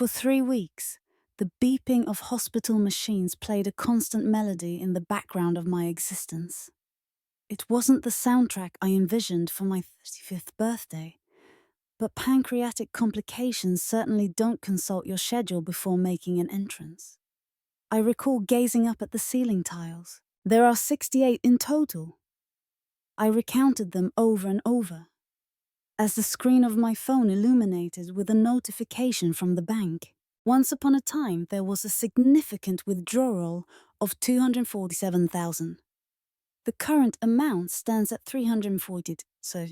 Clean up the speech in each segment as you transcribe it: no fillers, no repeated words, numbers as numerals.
For 3 weeks, the beeping of hospital machines played a constant melody in the background of my existence. It wasn't the soundtrack I envisioned for my 35th birthday, but pancreatic complications certainly don't consult your schedule before making an entrance. I recall gazing up at the ceiling tiles. There are 68 in total. I recounted them over and over, as the screen of my phone illuminated with a notification from the bank. Once upon a time, there was a significant withdrawal of 247,000. The current amount stands at 340, so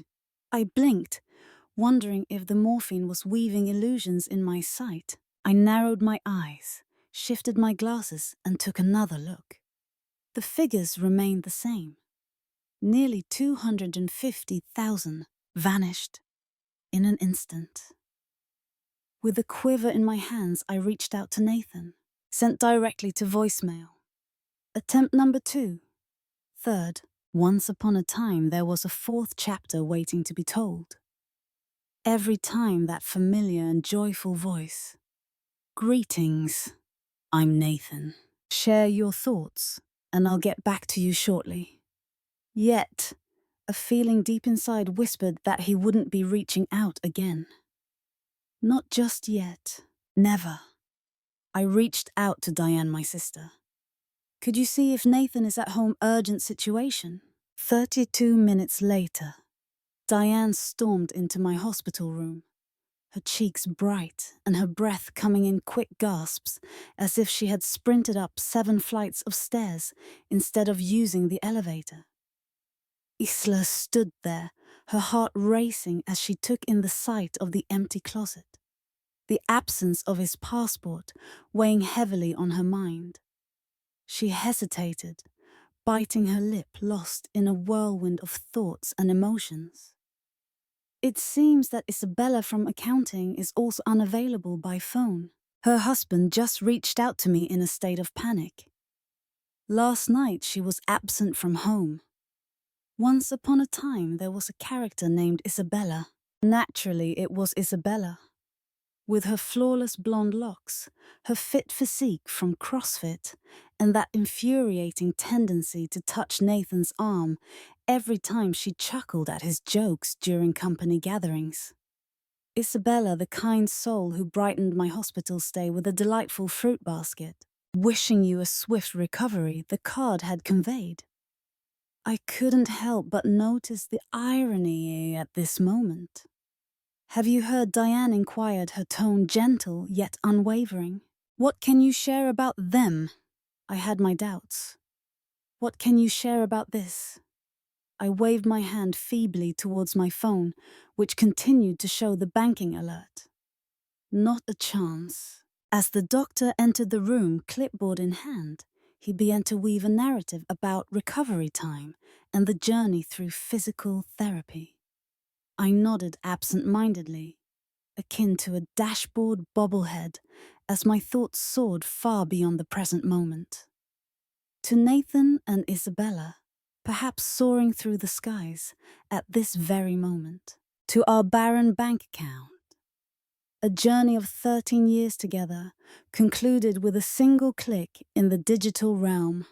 I blinked, wondering if the morphine was weaving illusions in my sight. I narrowed my eyes, shifted my glasses, and took another look. The figures remained the same. Nearly 250,000 vanished in an instant. With a quiver in my hands, I reached out to Nathan, sent directly to voicemail. Attempt number 2. Third, once upon a time there was a 4th chapter waiting to be told. Every time that familiar and joyful voice. Greetings, I'm Nathan. Share your thoughts, and I'll get back to you shortly. Yet, a feeling deep inside whispered that he wouldn't be reaching out again. Not just yet. Never. I reached out to Diane, my sister. Could you see if Nathan is at home? Urgent situation. 32 minutes later, Diane stormed into my hospital room, her cheeks bright and her breath coming in quick gasps, as if she had sprinted up 7 flights of stairs instead of using the elevator. Isla stood there, her heart racing as she took in the sight of the empty closet, the absence of his passport weighing heavily on her mind. She hesitated, biting her lip, lost in a whirlwind of thoughts and emotions. It seems that Isabella from accounting is also unavailable by phone. Her husband just reached out to me in a state of panic. Last night she was absent from home. Once upon a time there was a character named Isabella. Naturally, it was Isabella. With her flawless blonde locks, her fit physique from CrossFit, and that infuriating tendency to touch Nathan's arm every time she chuckled at his jokes during company gatherings. Isabella, the kind soul who brightened my hospital stay with a delightful fruit basket, wishing you a swift recovery, the card had conveyed. I couldn't help but notice the irony at this moment. Have you heard? Diane inquired, her tone gentle yet unwavering. What can you share about them? I had my doubts. What can you share about this? I waved my hand feebly towards my phone, which continued to show the banking alert. Not a chance. As the doctor entered the room, clipboard in hand, he began to weave a narrative about recovery time and the journey through physical therapy. I nodded absent-mindedly, akin to a dashboard bobblehead, as my thoughts soared far beyond the present moment. To Nathan and Isabella, perhaps soaring through the skies at this very moment. To our barren bank account. A journey of 13 years together, concluded with a single click in the digital realm.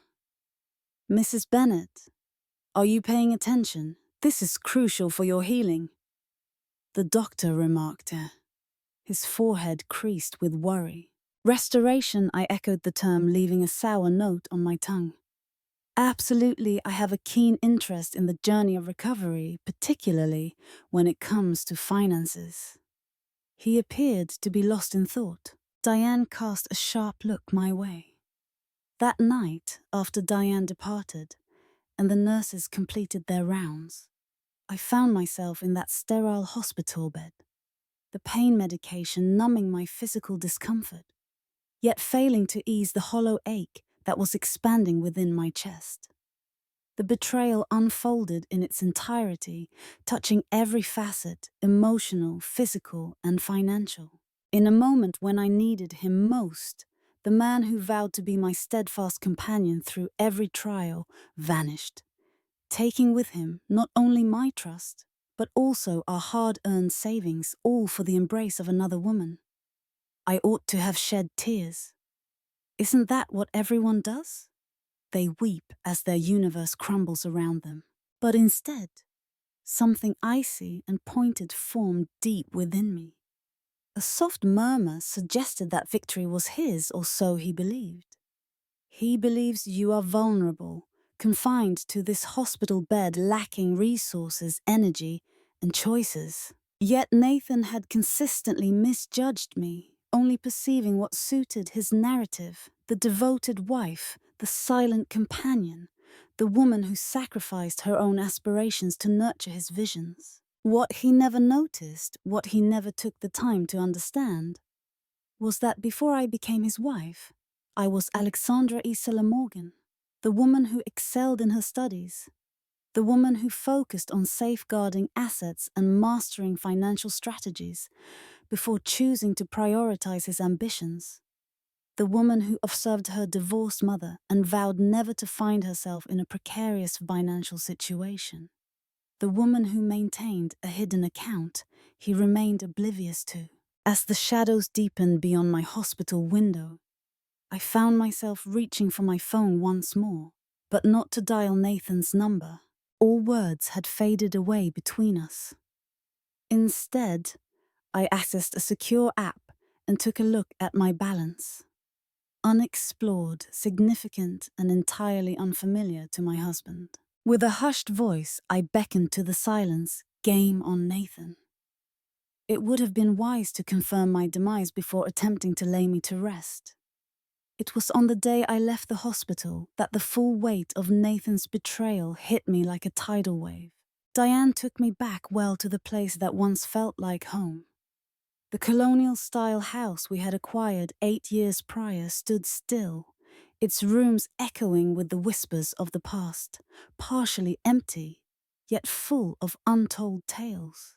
Mrs. Bennet, are you paying attention? This is crucial for your healing. The doctor remarked, his forehead creased with worry. Restoration, I echoed the term, leaving a sour note on my tongue. Absolutely, I have a keen interest in the journey of recovery, particularly when it comes to finances. He appeared to be lost in thought. Diane cast a sharp look my way. That night, after Diane departed, and the nurses completed their rounds, I found myself in that sterile hospital bed, the pain medication numbing my physical discomfort, yet failing to ease the hollow ache that was expanding within my chest. The betrayal unfolded in its entirety, touching every facet, emotional, physical, and financial. In a moment when I needed him most, the man who vowed to be my steadfast companion through every trial vanished, taking with him not only my trust, but also our hard-earned savings, all for the embrace of another woman. I ought to have shed tears. Isn't that what everyone does? They weep as their universe crumbles around them. But instead, something icy and pointed formed deep within me. A soft murmur suggested that victory was his, or so he believed. He believes you are vulnerable, confined to this hospital bed, lacking resources, energy, and choices. Yet Nathan had consistently misjudged me, only perceiving what suited his narrative: the devoted wife, the silent companion, the woman who sacrificed her own aspirations to nurture his visions. What he never noticed, what he never took the time to understand, was that before I became his wife, I was Alexandra Isela Morgan, the woman who excelled in her studies, the woman who focused on safeguarding assets and mastering financial strategies before choosing to prioritize his ambitions, the woman who observed her divorced mother and vowed never to find herself in a precarious financial situation, the woman who maintained a hidden account he remained oblivious to. As the shadows deepened beyond my hospital window, I found myself reaching for my phone once more, but not to dial Nathan's number. All words had faded away between us. Instead, I accessed a secure app and took a look at my balance. Unexplored, significant, and entirely unfamiliar to my husband. With a hushed voice, I beckoned to the silence, game on Nathan. It would have been wise to confirm my demise before attempting to lay me to rest. It was on the day I left the hospital that the full weight of Nathan's betrayal hit me like a tidal wave. Diane took me back well to the place that once felt like home. The colonial-style house we had acquired 8 years prior stood still, its rooms echoing with the whispers of the past, partially empty, yet full of untold tales.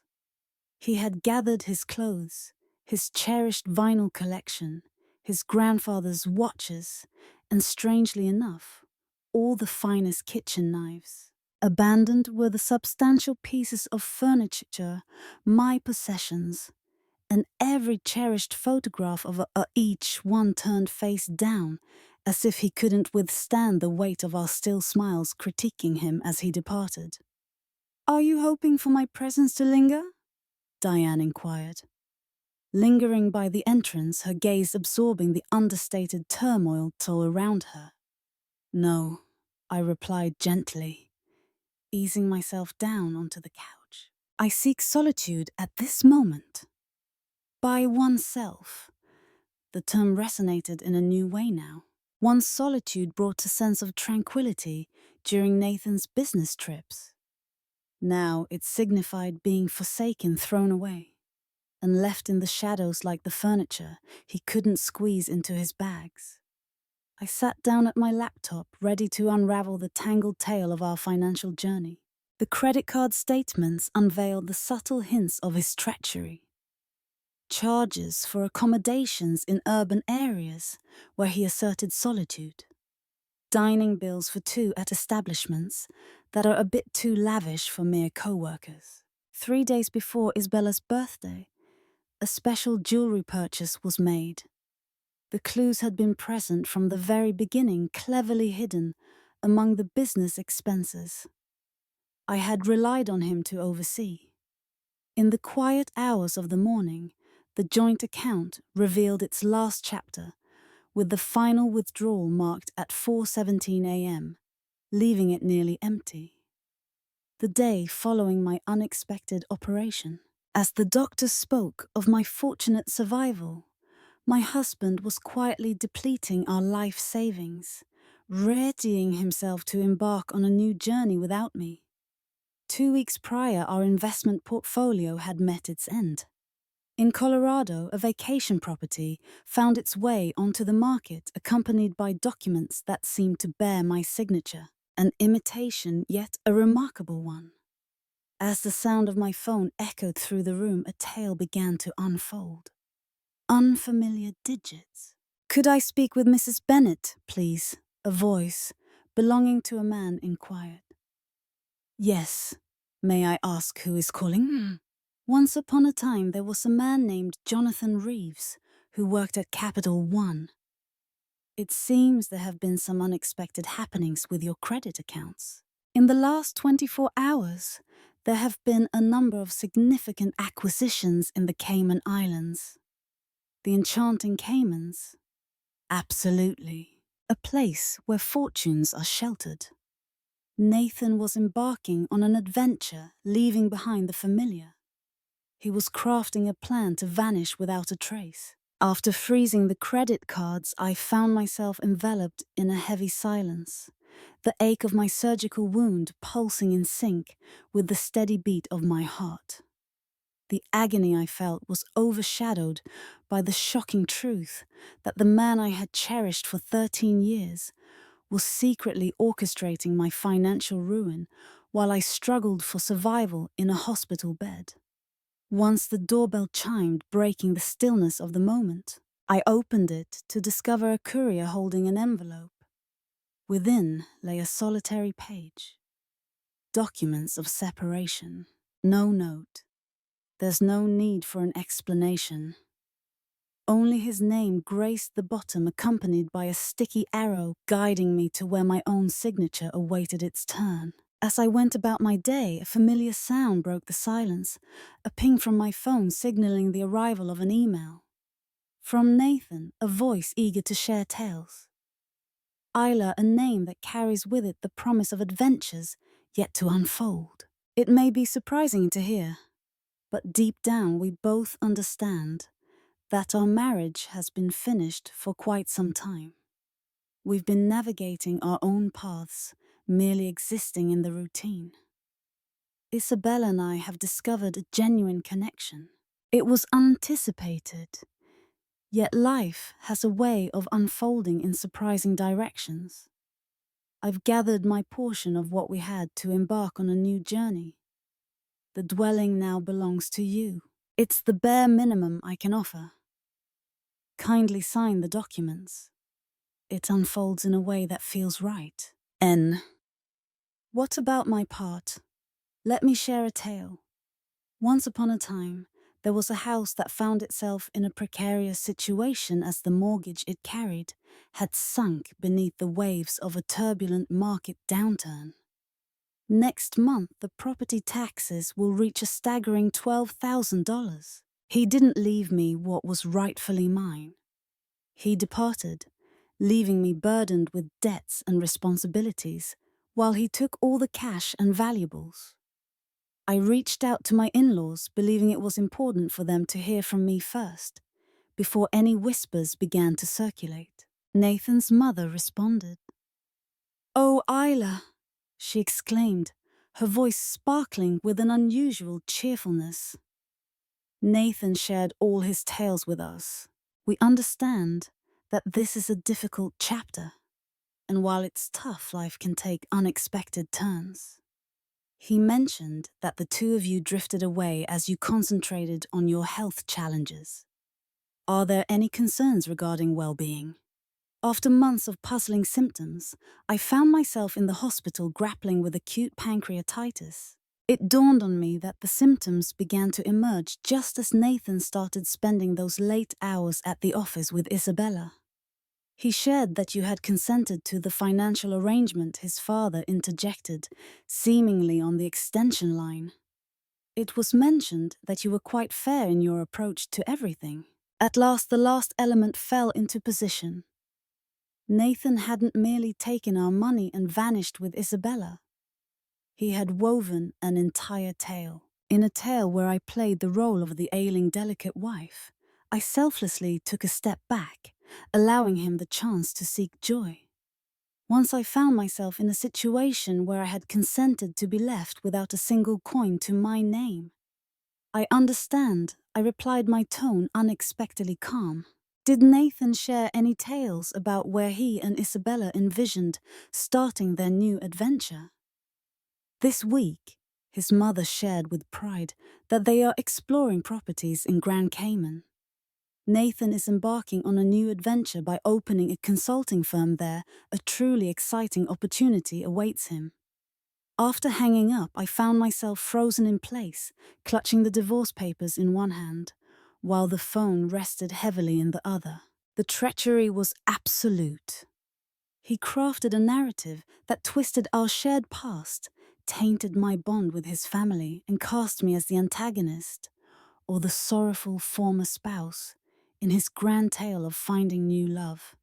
He had gathered his clothes, his cherished vinyl collection, his grandfather's watches, and strangely enough, all the finest kitchen knives. Abandoned were the substantial pieces of furniture, my possessions, and every cherished photograph of each one turned face down, as if he couldn't withstand the weight of our still smiles critiquing him as he departed. "Are you hoping for my presence to linger?" Diane inquired. Lingering by the entrance, her gaze absorbing the understated turmoil all around her. "No," I replied gently, easing myself down onto the couch. "I seek solitude at this moment. By oneself." The term resonated in a new way now. One's solitude brought a sense of tranquility during Nathan's business trips. Now it signified being forsaken, thrown away, and left in the shadows like the furniture he couldn't squeeze into his bags. I sat down at my laptop, ready to unravel the tangled tale of our financial journey. The credit card statements unveiled the subtle hints of his treachery. Charges for accommodations in urban areas where he asserted solitude. Dining bills for two at establishments that are a bit too lavish for mere co-workers. 3 days before Isabella's birthday, a special jewelry purchase was made. The clues had been present from the very beginning, cleverly hidden among the business expenses I had relied on him to oversee. In the quiet hours of the morning, the joint account revealed its last chapter, with the final withdrawal marked at 4:17 a.m., leaving it nearly empty. The day following my unexpected operation. As the doctor spoke of my fortunate survival, my husband was quietly depleting our life savings, readying himself to embark on a new journey without me. 2 weeks prior, our investment portfolio had met its end. In Colorado, a vacation property found its way onto the market, accompanied by documents that seemed to bear my signature, an imitation yet a remarkable one. As the sound of my phone echoed through the room, a tale began to unfold. Unfamiliar digits. "Could I speak with Mrs. Bennet, please?" A voice, belonging to a man, inquired. "Yes. May I ask who is calling?" Once upon a time there was a man named Jonathan Reeves who worked at Capital One. It seems there have been some unexpected happenings with your credit accounts. In the last 24 hours, there have been a number of significant acquisitions in the Cayman Islands. The enchanting Caymans? Absolutely. A place where fortunes are sheltered. Nathan was embarking on an adventure, leaving behind the familiar. He was crafting a plan to vanish without a trace. After freezing the credit cards, I found myself enveloped in a heavy silence, the ache of my surgical wound pulsing in sync with the steady beat of my heart. The agony I felt was overshadowed by the shocking truth that the man I had cherished for 13 years was secretly orchestrating my financial ruin while I struggled for survival in a hospital bed. Once the doorbell chimed, breaking the stillness of the moment, I opened it to discover a courier holding an envelope. Within lay a solitary page. Documents of separation. No note. There's no need for an explanation. Only his name graced the bottom, accompanied by a sticky arrow guiding me to where my own signature awaited its turn. As I went about my day, a familiar sound broke the silence, a ping from my phone signaling the arrival of an email. From Nathan, a voice eager to share tales. Isla, a name that carries with it the promise of adventures yet to unfold. It may be surprising to hear, but deep down we both understand that our marriage has been finished for quite some time. We've been navigating our own paths, merely existing in the routine. Isabella and I have discovered a genuine connection. It was unanticipated, yet life has a way of unfolding in surprising directions. I've gathered my portion of what we had to embark on a new journey. The dwelling now belongs to you. It's the bare minimum I can offer. Kindly sign the documents. It unfolds in a way that feels right. N. What about my part? Let me share a tale. Once upon a time, there was a house that found itself in a precarious situation as the mortgage it carried had sunk beneath the waves of a turbulent market downturn. Next month, the property taxes will reach a staggering $12,000. He didn't leave me what was rightfully mine. He departed, leaving me burdened with debts and responsibilities, while he took all the cash and valuables. I reached out to my in-laws, believing it was important for them to hear from me first, before any whispers began to circulate. Nathan's mother responded. "Oh, Isla," she exclaimed, her voice sparkling with an unusual cheerfulness. Nathan shared all his tales with us. We understand that this is a difficult chapter, and while it's tough, life can take unexpected turns. He mentioned that the two of you drifted away as you concentrated on your health challenges. Are there any concerns regarding well-being? After months of puzzling symptoms, I found myself in the hospital grappling with acute pancreatitis. It dawned on me that the symptoms began to emerge just as Nathan started spending those late hours at the office with Isabella. He shared that you had consented to the financial arrangement his father interjected, seemingly on the extension line. It was mentioned that you were quite fair in your approach to everything. At last, the last element fell into position. Nathan hadn't merely taken our money and vanished with Isabella. He had woven an entire tale. In a tale where I played the role of the ailing, delicate wife, I selflessly took a step back, allowing him the chance to seek joy. Once I found myself in a situation where I had consented to be left without a single coin to my name. "I understand," I replied, my tone unexpectedly calm. Did Nathan share any tales about where he and Isabella envisioned starting their new adventure? This week, his mother shared with pride that they are exploring properties in Grand Cayman. Nathan is embarking on a new adventure by opening a consulting firm there. A truly exciting opportunity awaits him. After hanging up, I found myself frozen in place, clutching the divorce papers in one hand, while the phone rested heavily in the other. The treachery was absolute. He crafted a narrative that twisted our shared past, tainted my bond with his family, and cast me as the antagonist, or the sorrowful former spouse, in his grand tale of finding new love.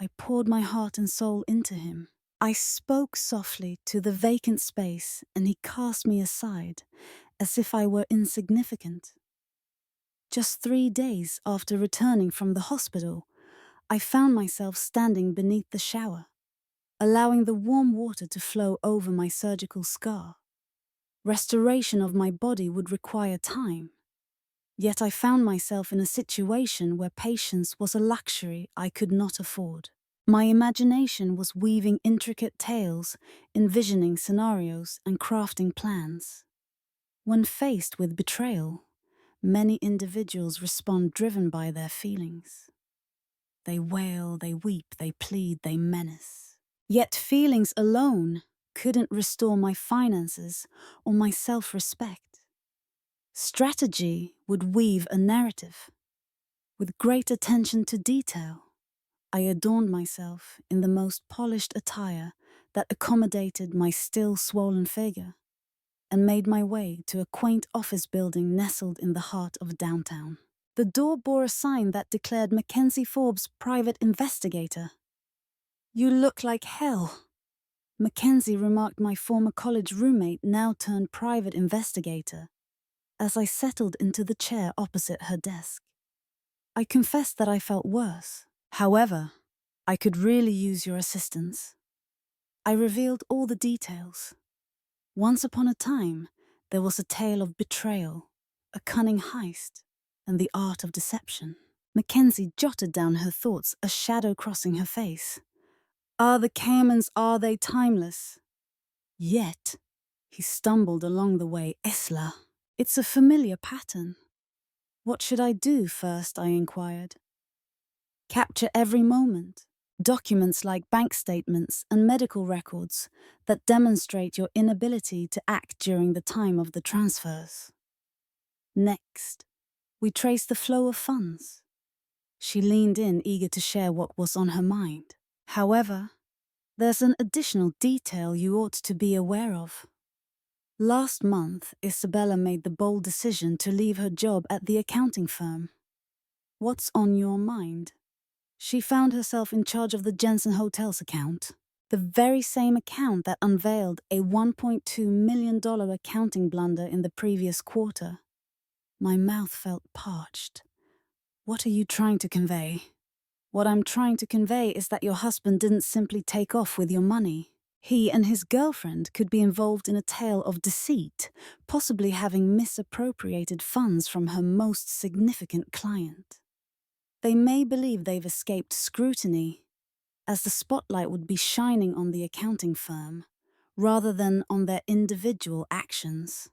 I poured my heart and soul into him. I spoke softly to the vacant space, and he cast me aside, as if I were insignificant. Just 3 days after returning from the hospital, I found myself standing beneath the shower, allowing the warm water to flow over my surgical scar. Restoration of my body would require time, yet I found myself in a situation where patience was a luxury I could not afford. My imagination was weaving intricate tales, envisioning scenarios and crafting plans. When faced with betrayal, many individuals respond driven by their feelings. They wail, they weep, they plead, they menace. Yet feelings alone couldn't restore my finances or my self-respect. Strategy would weave a narrative. With great attention to detail, I adorned myself in the most polished attire that accommodated my still swollen figure, and made my way to a quaint office building nestled in the heart of downtown. The door bore a sign that declared Mackenzie Forbes, private investigator. "You look like hell," Mackenzie remarked, my former college roommate, now turned private investigator, as I settled into the chair opposite her desk. I confessed that I felt worse. However, I could really use your assistance. I revealed all the details. Once upon a time, there was a tale of betrayal, a cunning heist, and the art of deception. Mackenzie jotted down her thoughts, a shadow crossing her face. "Are the Caymans, are they timeless?" Yet, he stumbled along the way, "Isla. It's a familiar pattern." "What should I do first?" I inquired. "Capture every moment. Documents like bank statements and medical records that demonstrate your inability to act during the time of the transfers. Next, we trace the flow of funds." She leaned in, eager to share what was on her mind. "However, there's an additional detail you ought to be aware of. Last month, Isabella made the bold decision to leave her job at the accounting firm. What's on your mind?" She found herself in charge of the Jensen Hotels account, the very same account that unveiled a $1.2 million accounting blunder in the previous quarter. My mouth felt parched. "What are you trying to convey?" "What I'm trying to convey is that your husband didn't simply take off with your money. He and his girlfriend could be involved in a tale of deceit, possibly having misappropriated funds from her most significant client. They may believe they've escaped scrutiny, as the spotlight would be shining on the accounting firm, rather than on their individual actions."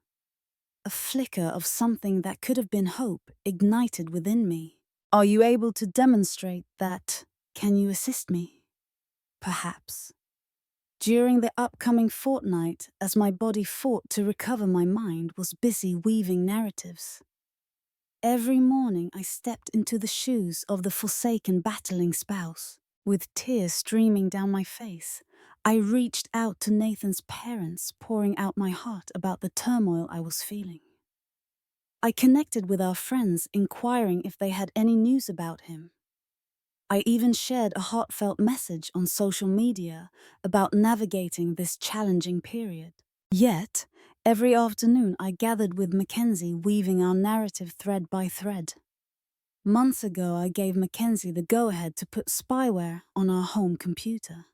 A flicker of something that could have been hope ignited within me. "Are you able to demonstrate that? Can you assist me?" "Perhaps." During the upcoming fortnight, as my body fought to recover, my mind was busy weaving narratives. Every morning I stepped into the shoes of the forsaken battling spouse. With tears streaming down my face, I reached out to Nathan's parents, pouring out my heart about the turmoil I was feeling. I connected with our friends, inquiring if they had any news about him. I even shared a heartfelt message on social media about navigating this challenging period. Yet, every afternoon I gathered with Mackenzie, weaving our narrative thread by thread. Months ago, I gave Mackenzie the go-ahead to put spyware on our home computer.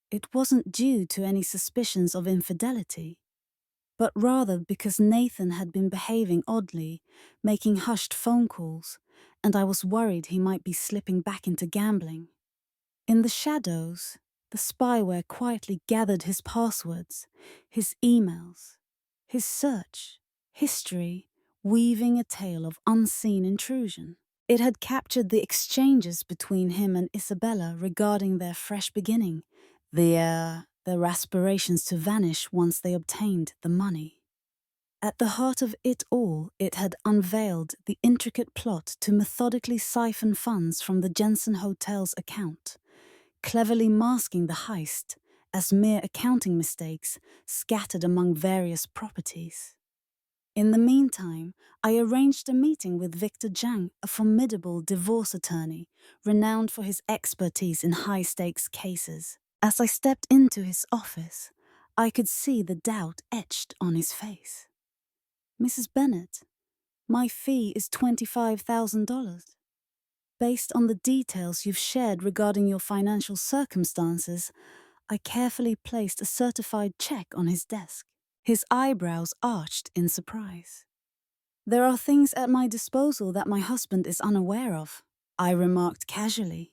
It wasn't due to any suspicions of infidelity, but rather because Nathan had been behaving oddly, making hushed phone calls, and I was worried he might be slipping back into gambling. In the shadows, the spyware quietly gathered his passwords, his emails, his search history, weaving a tale of unseen intrusion. It had captured the exchanges between him and Isabella regarding their fresh beginning, their aspirations to vanish once they obtained the money. At the heart of it all, it had unveiled the intricate plot to methodically siphon funds from the Jensen Hotel's account, cleverly masking the heist as mere accounting mistakes scattered among various properties. In the meantime, I arranged a meeting with Victor Zhang, a formidable divorce attorney, renowned for his expertise in high-stakes cases. As I stepped into his office, I could see the doubt etched on his face. "Mrs. Bennet, my fee is $25,000. Based on the details you've shared regarding your financial circumstances, I carefully placed a certified check on his desk." His eyebrows arched in surprise. "There are things at my disposal that my husband is unaware of," I remarked casually.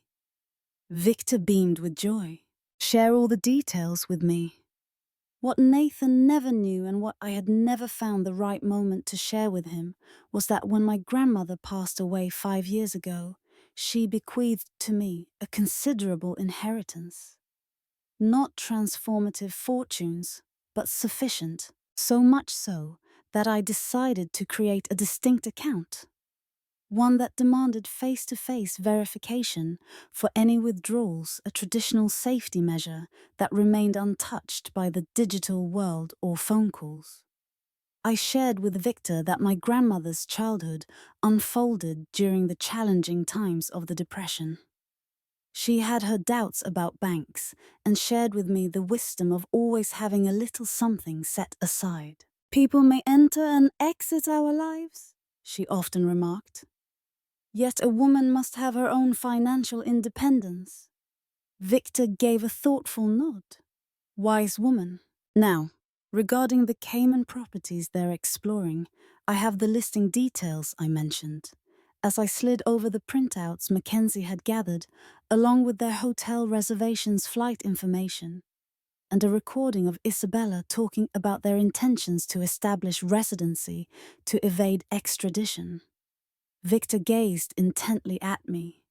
Victor beamed with joy. "Share all the details with me." What Nathan never knew, and what I had never found the right moment to share with him, was that when my grandmother passed away 5 years ago, she bequeathed to me a considerable inheritance. Not transformative fortunes, but sufficient, so much so that I decided to create a distinct account, one that demanded face-to-face verification for any withdrawals, a traditional safety measure that remained untouched by the digital world or phone calls. I shared with Victor that my grandmother's childhood unfolded during the challenging times of the Depression. She had her doubts about banks and shared with me the wisdom of always having a little something set aside. "People may enter and exit our lives," she often remarked. "Yet a woman must have her own financial independence." Victor gave a thoughtful nod. "Wise woman. Now, regarding the Cayman properties they're exploring, I have the listing details I mentioned." As I slid over the printouts Mackenzie had gathered, along with their hotel reservations, flight information, and a recording of Isabella talking about their intentions to establish residency to evade extradition. Victor gazed intently at me.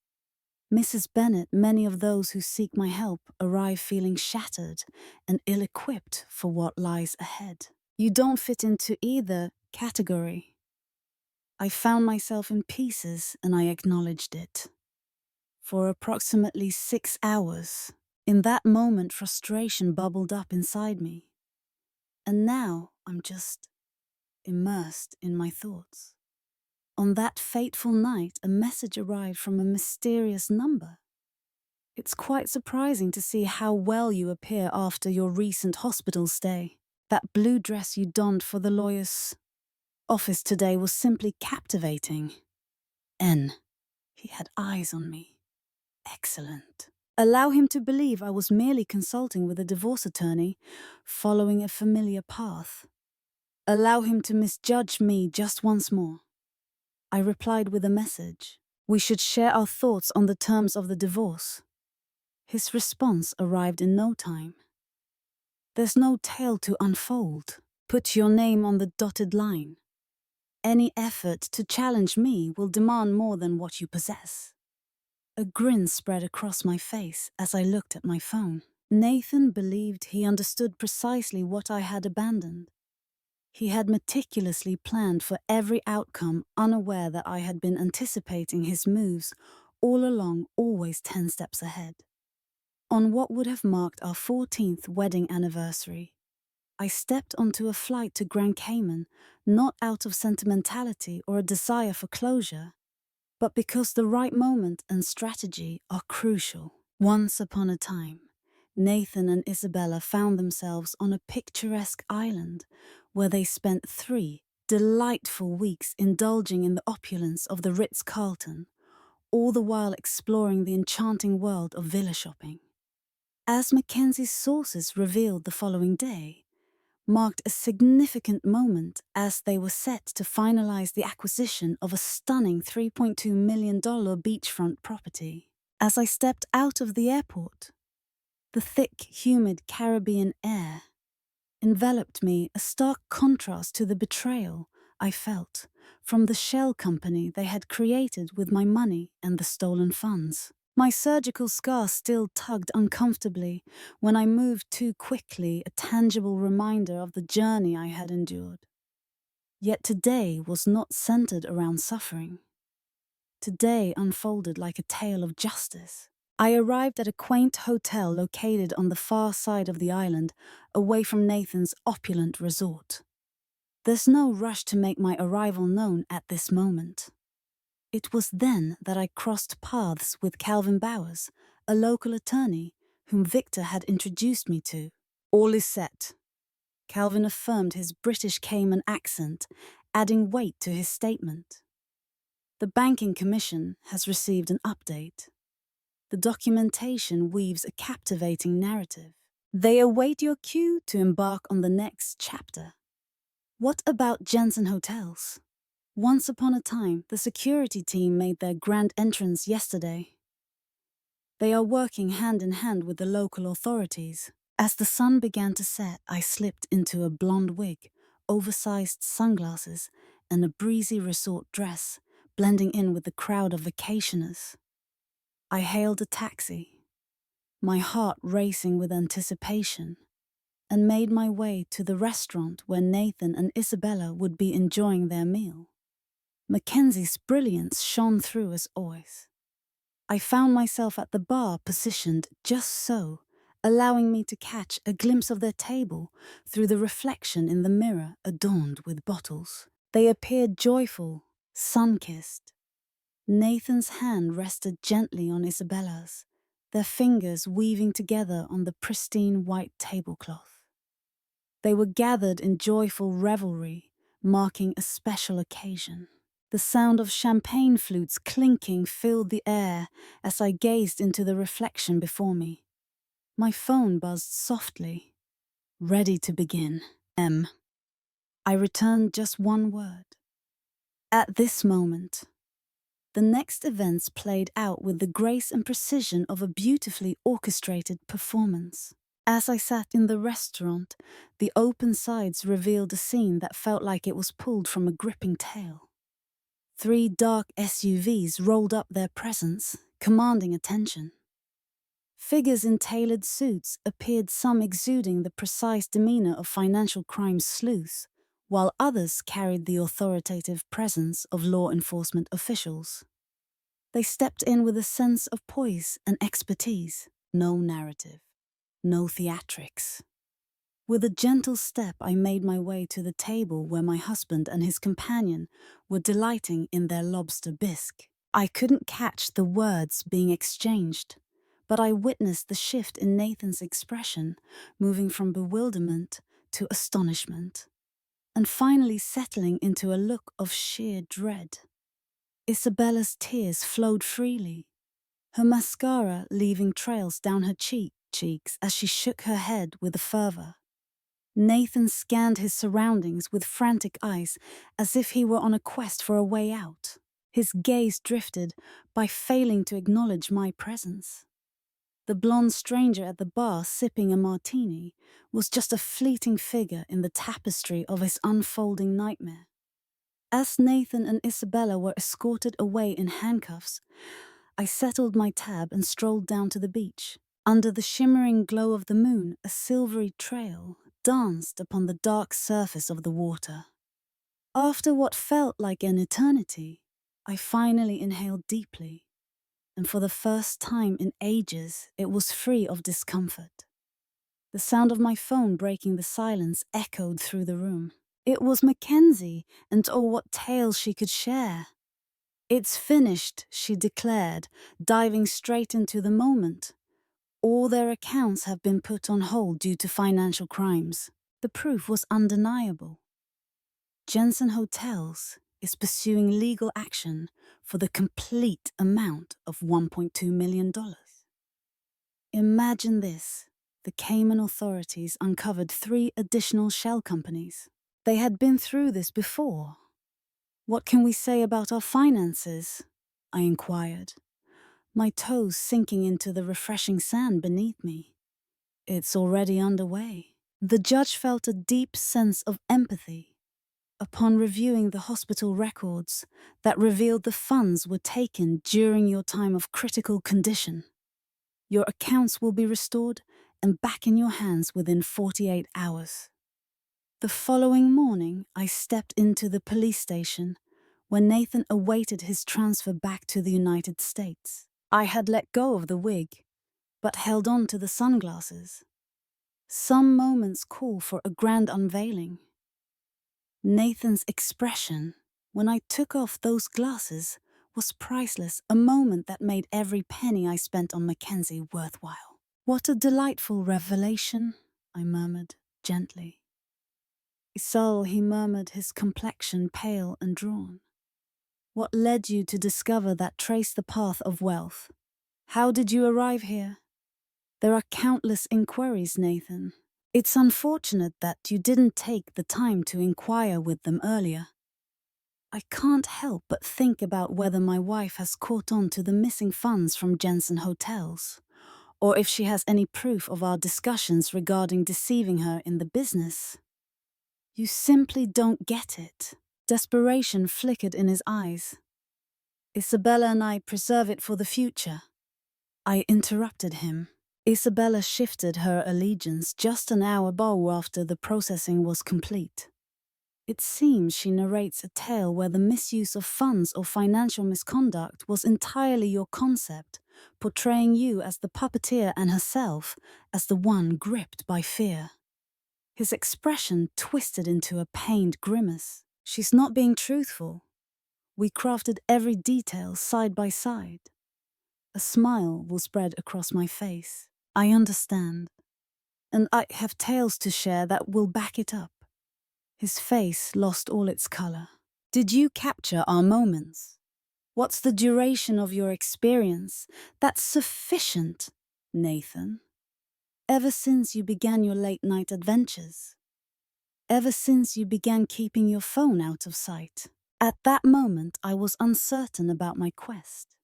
"Mrs. Bennet, many of those who seek my help arrive feeling shattered and ill-equipped for what lies ahead. You don't fit into either category." I found myself in pieces, and I acknowledged it. For approximately 6 hours, in that moment, frustration bubbled up inside me. And now I'm just immersed in my thoughts. On that fateful night, a message arrived from a mysterious number. "It's quite surprising to see how well you appear after your recent hospital stay. That blue dress you donned for the lawyer's office today was simply captivating. N." He had eyes on me. "Excellent. Allow him to believe I was merely consulting with a divorce attorney, following a familiar path. Allow him to misjudge me just once more." I replied with a message. "We should share our thoughts on the terms of the divorce." His response arrived in no time. "There's no tale to unfold. Put your name on the dotted line. Any effort to challenge me will demand more than what you possess." A grin spread across my face as I looked at my phone. Nathan believed he understood precisely what I had abandoned. He had meticulously planned for every outcome, unaware that I had been anticipating his moves all along, always 10 steps ahead. On what would have marked our 14th wedding anniversary, I stepped onto a flight to Grand Cayman, not out of sentimentality or a desire for closure, but because the right moment and strategy are crucial. Once upon a time, Nathan and Isabella found themselves on a picturesque island where they spent 3 delightful weeks indulging in the opulence of the Ritz-Carlton, all the while exploring the enchanting world of villa shopping. As Mackenzie's sources revealed the following day, marked a significant moment as they were set to finalize the acquisition of a stunning $3.2 million beachfront property. As I stepped out of the airport, the thick, humid Caribbean air enveloped me, a stark contrast to the betrayal I felt from the shell company they had created with my money and the stolen funds. My surgical scar still tugged uncomfortably when I moved too quickly, a tangible reminder of the journey I had endured. Yet today was not centered around suffering. Today unfolded like a tale of justice. I arrived at a quaint hotel located on the far side of the island, away from Nathan's opulent resort. There's no rush to make my arrival known at this moment. It was then that I crossed paths with Calvin Bowers, a local attorney whom Victor had introduced me to. All is set. Calvin affirmed his British Cayman accent, adding weight to his statement. The Banking Commission has received an update. The documentation weaves a captivating narrative. They await your cue to embark on the next chapter. What about Jensen Hotels? Once upon a time, the security team made their grand entrance yesterday. They are working hand in hand with the local authorities. As the sun began to set, I slipped into a blonde wig, oversized sunglasses, and a breezy resort dress, blending in with the crowd of vacationers. I hailed a taxi, my heart racing with anticipation, and made my way to the restaurant where Nathan and Isabella would be enjoying their meal. Mackenzie's brilliance shone through as always. I found myself at the bar positioned just so, allowing me to catch a glimpse of their table through the reflection in the mirror adorned with bottles. They appeared joyful, sun-kissed. Nathan's hand rested gently on Isabella's, their fingers weaving together on the pristine white tablecloth. They were gathered in joyful revelry, marking a special occasion. The sound of champagne flutes clinking filled the air as I gazed into the reflection before me. My phone buzzed softly. Ready to begin, M. I returned just one word. At this moment, the next events played out with the grace and precision of a beautifully orchestrated performance. As I sat in the restaurant, the open sides revealed a scene that felt like it was pulled from a gripping tale. 3 dark SUVs rolled up their presence, commanding attention. Figures in tailored suits appeared, some exuding the precise demeanor of financial crime sleuths, while others carried the authoritative presence of law enforcement officials. They stepped in with a sense of poise and expertise. No narrative, no theatrics. With a gentle step, I made my way to the table where my husband and his companion were delighting in their lobster bisque. I couldn't catch the words being exchanged, but I witnessed the shift in Nathan's expression, moving from bewilderment to astonishment, and finally settling into a look of sheer dread. Isabella's tears flowed freely, her mascara leaving trails down her cheeks as she shook her head with fervor. Nathan scanned his surroundings with frantic eyes, as if he were on a quest for a way out. His gaze drifted by failing to acknowledge my presence. The blonde stranger at the bar sipping a martini was just a fleeting figure in the tapestry of his unfolding nightmare. As Nathan and Isabella were escorted away in handcuffs, I settled my tab and strolled down to the beach. Under the shimmering glow of the moon, a silvery trail danced upon the dark surface of the water. After what felt like an eternity, I finally inhaled deeply, and for the first time in ages, it was free of discomfort. The sound of my phone breaking the silence echoed through the room. It was Mackenzie, and oh, what tales she could share. "It's finished," she declared, diving straight into the moment. "All their accounts have been put on hold due to financial crimes." The proof was undeniable. Jensen Hotels is pursuing legal action for the complete amount of $1.2 million. Imagine this. The Cayman authorities uncovered 3 additional shell companies. They had been through this before. "What can we say about our finances?" I inquired, my toes sinking into the refreshing sand beneath me. "It's already underway." The judge felt a deep sense of empathy upon reviewing the hospital records that revealed the funds were taken during your time of critical condition. Your accounts will be restored and back in your hands within 48 hours. The following morning, I stepped into the police station when Nathan awaited his transfer back to the United States. I had let go of the wig, but held on to the sunglasses. Some moments call for a grand unveiling. Nathan's expression, when I took off those glasses, was priceless, a moment that made every penny I spent on Mackenzie worthwhile. "What a delightful revelation," I murmured gently. "Isol," he murmured, his complexion pale and drawn. "What led you to discover that trace the path of wealth? How did you arrive here?" "There are countless inquiries, Nathan. It's unfortunate that you didn't take the time to inquire with them earlier. I can't help but think about whether my wife has caught on to the missing funds from Jensen Hotels, or if she has any proof of our discussions regarding deceiving her in the business." "You simply don't get it." Desperation flickered in his eyes. "Isabella and I preserve it for the future." I interrupted him. Isabella shifted her allegiance just an hour after the processing was complete. It seems she narrates a tale where the misuse of funds or financial misconduct was entirely your concept, portraying you as the puppeteer and herself as the one gripped by fear. His expression twisted into a pained grimace. "She's not being truthful. We crafted every detail side by side." A smile will spread across my face. "I understand. And I have tales to share that will back it up." His face lost all its color. "Did you capture our moments? What's the duration of your experience? That's sufficient, Nathan. Ever since you began your late-night adventures. Ever since you began keeping your phone out of sight." At that moment, I was uncertain about my quest.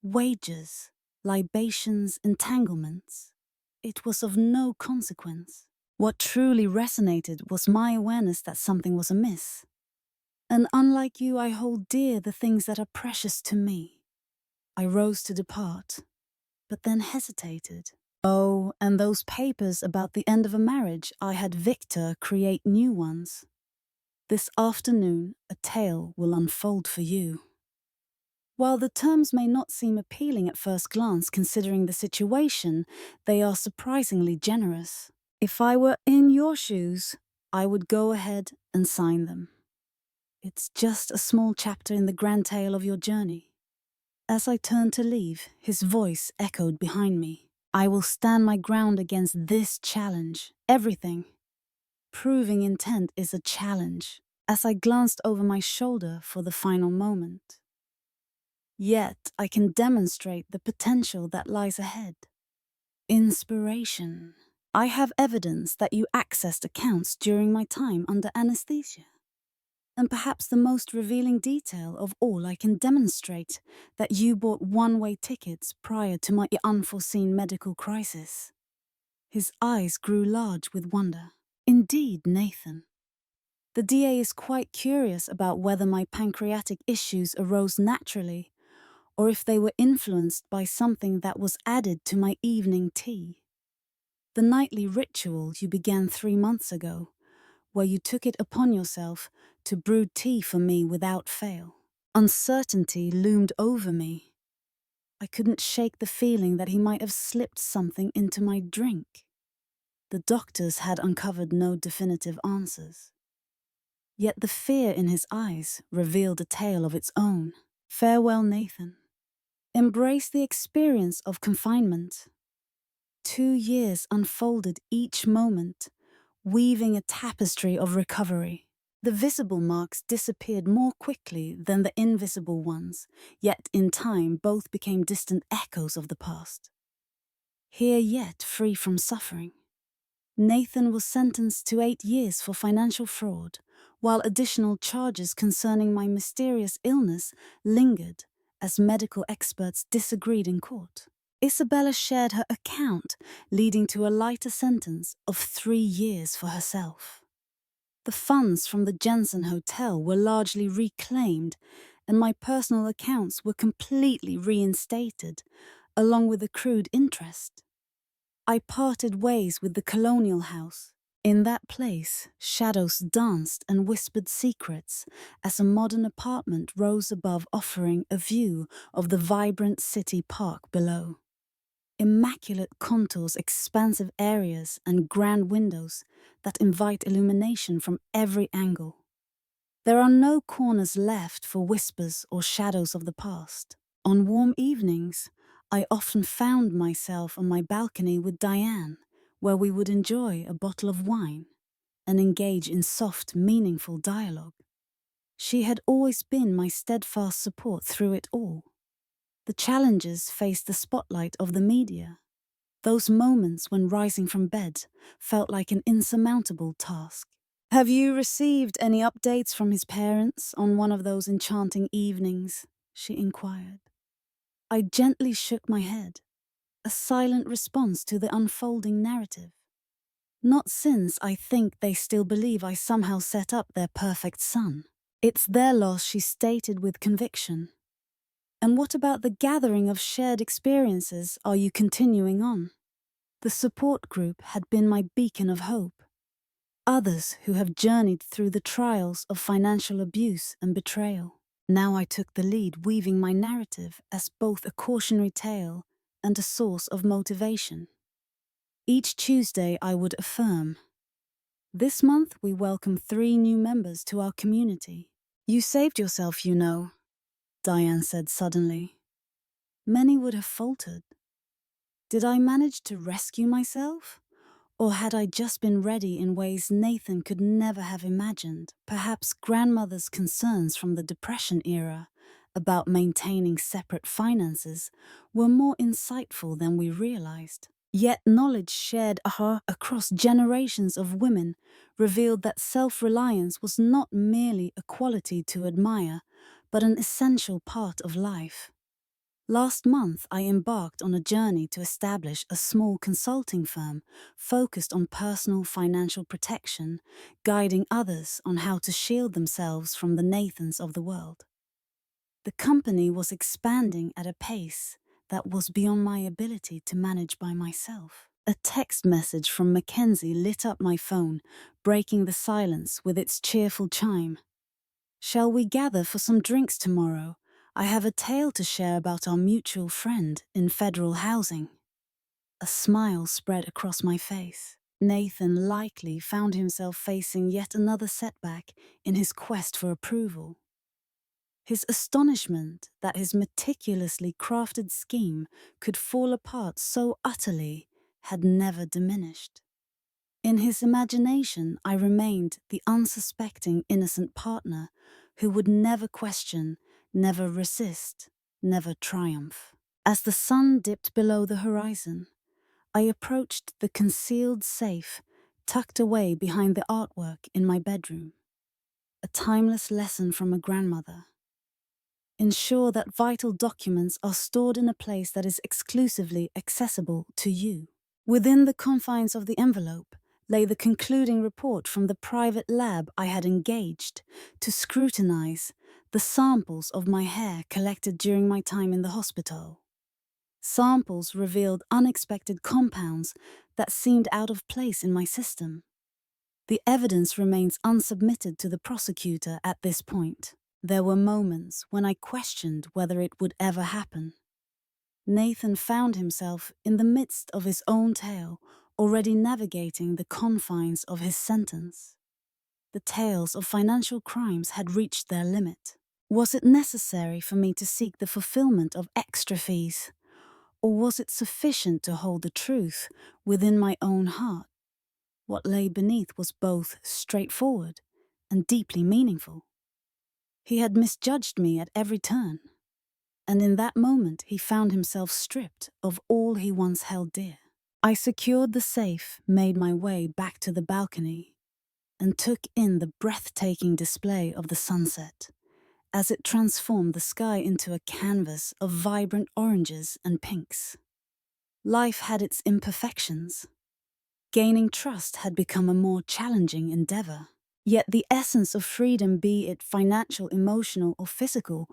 Wages, libations, entanglements. It was of no consequence. What truly resonated was my awareness that something was amiss. And unlike you, I hold dear the things that are precious to me. I rose to depart, but then hesitated. Oh, and those papers about the end of a marriage, I had Victor create new ones. This afternoon, a tale will unfold for you. While the terms may not seem appealing at first glance considering the situation, they are surprisingly generous. If I were in your shoes, I would go ahead and sign them. It's just a small chapter in the grand tale of your journey. As I turned to leave, his voice echoed behind me. "I will stand my ground against this challenge. Everything. Proving intent is a challenge." As I glanced over my shoulder for the final moment. Yet I can demonstrate the potential that lies ahead. Inspiration. I have evidence that you accessed accounts during my time under anesthesia. And perhaps the most revealing detail of all, I can demonstrate that you bought one-way tickets prior to my unforeseen medical crisis. His eyes grew large with wonder. "Indeed, Nathan. The DA is quite curious about whether my pancreatic issues arose naturally or if they were influenced by something that was added to my evening tea. The nightly ritual you began 3 months ago, where you took it upon yourself to brew tea for me without fail." Uncertainty loomed over me. I couldn't shake the feeling that he might have slipped something into my drink. The doctors had uncovered no definitive answers. Yet the fear in his eyes revealed a tale of its own. "Farewell, Nathan. Embrace the experience of confinement." 2 years unfolded each moment, weaving a tapestry of recovery. The visible marks disappeared more quickly than the invisible ones, yet in time both became distant echoes of the past. Here yet free from suffering. Nathan was sentenced to 8 years for financial fraud, while additional charges concerning my mysterious illness lingered as medical experts disagreed in court. Isabella shared her account, leading to a lighter sentence of 3 years for herself. The funds from the Jensen Hotel were largely reclaimed, and my personal accounts were completely reinstated, along with accrued interest. I parted ways with the Colonial House, In that place, shadows danced and whispered secrets as a modern apartment rose above, offering a view of the vibrant city park below. Immaculate contours, expansive areas, and grand windows that invite illumination from every angle. There are no corners left for whispers or shadows of the past. On warm evenings, I often found myself on my balcony with Diane, where we would enjoy a bottle of wine and engage in soft, meaningful dialogue. She had always been my steadfast support through it all. The challenges faced the spotlight of the media. Those moments when rising from bed felt like an insurmountable task. "Have you received any updates from his parents on one of those enchanting evenings?" she inquired. I gently shook my head, a silent response to the unfolding narrative. "Not since I think they still believe I somehow set up their perfect son. It's their loss," she stated with conviction. "And what about the gathering of shared experiences? Are you continuing on?" The support group had been my beacon of hope. Others who have journeyed through the trials of financial abuse and betrayal. Now I took the lead, weaving my narrative as both a cautionary tale and a source of motivation. Each Tuesday I would affirm, "This month we welcome 3 new members to our community." "You saved yourself, you know," Diane said suddenly. Many would have faltered. Did I manage to rescue myself? Or had I just been ready in ways Nathan could never have imagined? Perhaps grandmother's concerns from the Depression era about maintaining separate finances were more insightful than we realized. Yet knowledge shared across generations of women revealed that self-reliance was not merely a quality to admire, but an essential part of life. Last month, I embarked on a journey to establish a small consulting firm focused on personal financial protection, guiding others on how to shield themselves from the Nathans of the world. The company was expanding at a pace that was beyond my ability to manage by myself. A text message from Mackenzie lit up my phone, breaking the silence with its cheerful chime. "Shall we gather for some drinks tomorrow? I have a tale to share about our mutual friend in federal housing." A smile spread across my face. Nathan likely found himself facing yet another setback in his quest for approval. His astonishment that his meticulously crafted scheme could fall apart so utterly had never diminished. In his imagination, I remained the unsuspecting, innocent partner who would never question, never resist, never triumph. As the sun dipped below the horizon, I approached the concealed safe tucked away behind the artwork in my bedroom. A timeless lesson from a grandmother. Ensure that vital documents are stored in a place that is exclusively accessible to you. Within the confines of the envelope lay the concluding report from the private lab I had engaged to scrutinize the samples of my hair collected during my time in the hospital. Samples revealed unexpected compounds that seemed out of place in my system. The evidence remains unsubmitted to the prosecutor at this point. There were moments when I questioned whether it would ever happen. Nathan found himself in the midst of his own tale, already navigating the confines of his sentence. The tales of financial crimes had reached their limit. Was it necessary for me to seek the fulfillment of extra fees? Or was it sufficient to hold the truth within my own heart? What lay beneath was both straightforward and deeply meaningful. He had misjudged me at every turn, and in that moment he found himself stripped of all he once held dear. I secured the safe, made my way back to the balcony, and took in the breathtaking display of the sunset as it transformed the sky into a canvas of vibrant oranges and pinks. Life had its imperfections. Gaining trust had become a more challenging endeavor. Yet the essence of freedom, be it financial, emotional, or physical,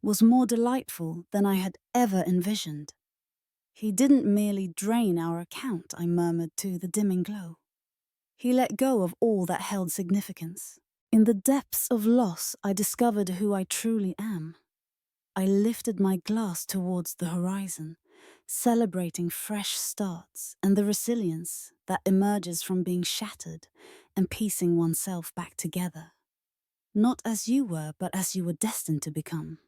was more delightful than I had ever envisioned. "He didn't merely drain our account," I murmured to the dimming glow. He let go of all that held significance. In the depths of loss, I discovered who I truly am. I lifted my glass towards the horizon, celebrating fresh starts and the resilience that emerges from being shattered and piecing oneself back together. Not as you were, but as you were destined to become.